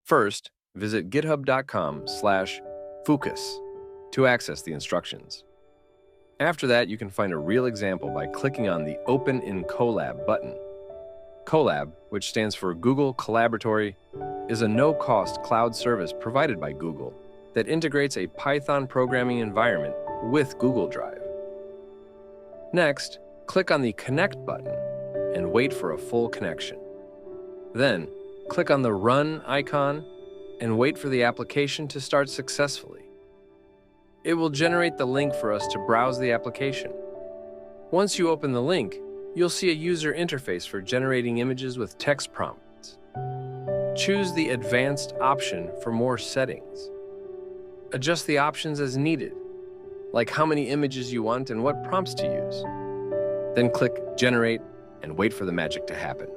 First, visit github.com/focus to access the instructions. After that, you can find a real example by clicking on the Open in Colab button. Colab, which stands for Google Collaboratory, is a no-cost cloud service provided by Google that integrates a Python programming environment with Google Drive. Next, click on the Connect button and wait for a full connection. Then, click on the Run icon and wait for the application to start successfully. It will generate the link for us to browse the application. Once you open the link, you'll see a user interface for generating images with text prompts. Choose the Advanced option for more settings. Adjust the options as needed, like how many images you want and what prompts to use. Then click Generate and wait for the magic to happen.